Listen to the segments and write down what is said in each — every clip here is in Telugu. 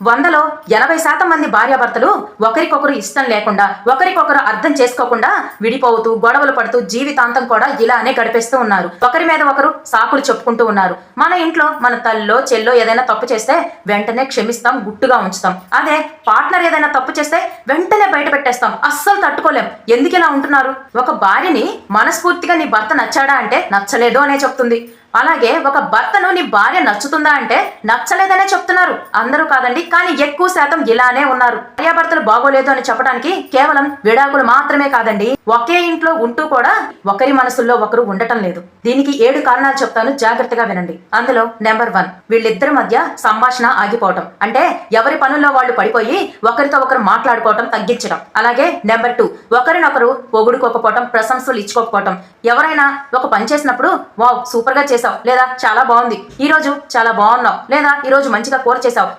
100లో 80% మంది భార్యాభర్తలు ఒకరికొకరు ఇష్టం లేకుండా, ఒకరికొకరు అర్థం చేసుకోకుండా విడిపోతూ, గొడవలు పడుతూ జీవితాంతం కూడా ఇలానే గడిపేస్తూ ఉన్నారు. ఒకరి మీద ఒకరు సాకులు చెప్పుకుంటూ ఉన్నారు. మన ఇంట్లో మన తల్లో చెల్లో ఏదైనా తప్పు చేస్తే వెంటనే క్షమిస్తాం, గుట్టుగా ఉంచుతాం. అదే పార్ట్నర్ ఏదైనా తప్పు చేస్తే వెంటనే బయట పెట్టేస్తాం. అస్సలు తట్టుకోలేం. ఎందుకు ఇలా ఉంటున్నారు? ఒక భార్యని మనస్ఫూర్తిగా నీ భర్త నచ్చాడా అంటే నచ్చలేదు అనే చెప్తుంది. అలాగే ఒక భర్తను నీ భార్య నచ్చుతుందా అంటే నచ్చలేదనే చెప్తున్నారు. అందరూ కాదండి, కానీ ఎక్కువ శాతం ఇలానే ఉన్నారు. భార్యాభర్తలు బాగోలేదు అని చెప్పడానికి కేవలం విడాకులు మాత్రమే కాదండి, ఒకే ఇంట్లో ఉంటూ కూడా ఒకరి మనసుల్లో ఒకరు ఉండటం లేదు. దీనికి 7 కారణాలు చెప్తాను, జాగ్రత్తగా వినండి. అందులో నెంబర్ 1, వీళ్ళిద్దరి మధ్య సంభాషణ ఆగిపోవటం. అంటే ఎవరి పనుల్లో వాళ్ళు పడిపోయి ఒకరితో ఒకరు మాట్లాడుకోవటం తగ్గించడం. అలాగే నెంబర్ 2, ఒకరినొకరు పొగుడుకోకపోవటం, ప్రశంసలు ఇచ్చుకోకపోవటం. ఎవరైనా ఒక పని చేసినప్పుడు వావ్ సూపర్ గా చేసావు, లేదా చాలా బాగుంది, ఈ రోజు చాలా బాగున్నావు, లేదా ఈ రోజు మంచిగా కూర చేసావు,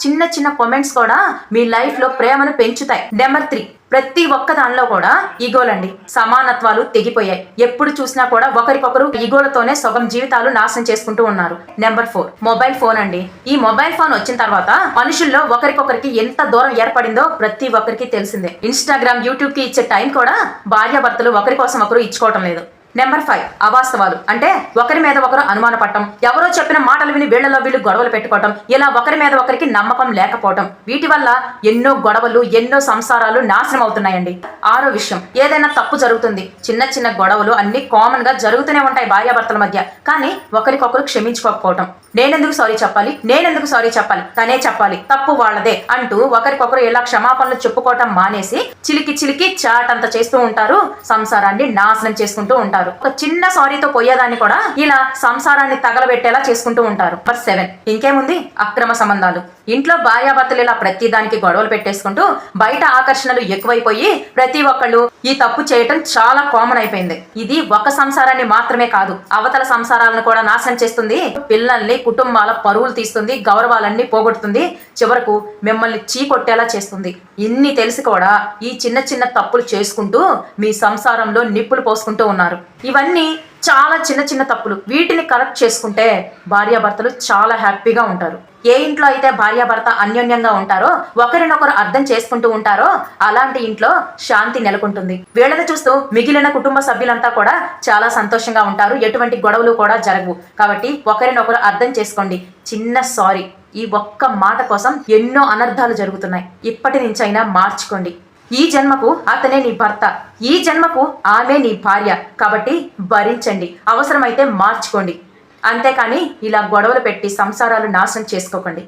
చిన్న చిన్న కామెంట్స్ కూడా మీ లైఫ్ లో ప్రేమను పెంచుతాయి. నెంబర్ 3, ప్రతి ఒక్క దానిలో కూడా ఈగోలండి. సమానత్వాలు తెగిపోయాయి. ఎప్పుడు చూసినా కూడా ఒకరికొకరు ఈగోలతోనే సగం జీవితాలు నాశనం చేసుకుంటూ ఉన్నారు. నెంబర్ 4, మొబైల్ ఫోన్ అండి. ఈ మొబైల్ ఫోన్ వచ్చిన తర్వాత మనుషుల్లో ఒకరికొకరికి ఎంత దూరం ఏర్పడిందో ప్రతి ఒక్కరికి తెలిసిందే. ఇన్స్టాగ్రామ్, యూట్యూబ్ కి ఇచ్చే టైం కూడా భార్యాభర్తలు ఒకరి కోసం ఒకరు ఇచ్చుకోవటం లేదు. నెంబర్ 5, అవాస్తవాలు. అంటే ఒకరి మీద ఒకరు అనుమాన పడటం, ఎవరో చెప్పిన మాటలు విని వీళ్ళలో వీళ్ళు గొడవలు పెట్టుకోవటం, ఇలా ఒకరి మీద ఒకరికి నమ్మకం లేకపోవటం. వీటి వల్ల ఎన్నో గొడవలు, ఎన్నో సంసారాలు నాశనం అవుతున్నాయండి. 6వ విషయం, ఏదైనా తప్పు జరుగుతుంది, చిన్న చిన్న గొడవలు అన్ని కామన్ గా జరుగుతూనే ఉంటాయి భార్యాభర్తల మధ్య, కానీ ఒకరికొకరు క్షమించుకోకపోవటం. నేనెందుకు సారీ చెప్పాలి, నేనెందుకు సారీ చెప్పాలి, తనే చెప్పాలి, తప్పు వాళ్ళదే అంటూ ఒకరికొకరు ఇలా క్షమాపణలు చెప్పుకోవటం మానేసి చిలికి చిలికి చాటంత చేస్తూ ఉంటారు. సంసారాన్ని నాశనం చేసుకుంటూ ఉంటారు. ఒక చిన్న సారీతో పోయేదాన్ని కూడా ఇలా సంసారాన్ని తగలబెట్టేలా చేసుకుంటూ ఉంటారు. నెంబర్ 7, ఇంకేముంది, అక్రమ సంబంధాలు. ఇంట్లో భార్యాభర్తలు ఇలా ప్రతి దానికి గొడవలు పెట్టేసుకుంటూ బయట ఆకర్షణలు ఎక్కువైపోయి ప్రతి ఒక్కళ్ళు ఈ తప్పు చేయటం చాలా కామన్ అయిపోయింది. ఇది ఒక సంసారాన్ని మాత్రమే కాదు, అవతల సంసారాలను కూడా నాశనం చేస్తుంది. పిల్లల్ని, కుటుంబాల పరువులు తీస్తుంది, గౌరవాలన్నీ పోగొడుతుంది, చివరకు మిమ్మల్ని చీకొట్టేలా చేస్తుంది. ఇన్ని తెలిసి కూడా ఈ చిన్న చిన్న తప్పులు చేసుకుంటూ మీ సంసారంలో నిప్పులు పోసుకుంటూ ఉన్నారు. ఇవన్నీ చాలా చిన్న చిన్న తప్పులు. వీటిని కరెక్ట్ చేసుకుంటే భార్యాభర్తలు చాలా హ్యాపీగా ఉంటారు. ఏ ఇంట్లో అయితే భార్యాభర్త అన్యోన్యంగా ఉంటారో, ఒకరినొకరు అర్థం చేసుకుంటూ ఉంటారో, అలాంటి ఇంట్లో శాంతి నెలకొంటుంది. వీళ్ళని చూస్తూ మిగిలిన కుటుంబ సభ్యులంతా కూడా చాలా సంతోషంగా ఉంటారు. ఎటువంటి గొడవలు కూడా జరగవు. కాబట్టి ఒకరినొకరు అర్థం చేసుకోండి. చిన్న సారీ, ఈ ఒక్క మాట కోసం ఎన్నో అనర్థాలు జరుగుతున్నాయి. ఇప్పటి నుంచైనా మార్చుకోండి. ఈ జన్మకు అతనే నీ భర్త, ఈ జన్మకు ఆమె నీ భార్య. కాబట్టి భరించండి, అవసరమైతే మార్చుకోండి. అంతేకాని ఇలా గొడవలు పెట్టి సంసారాలు నాశనం చేసుకోకండి.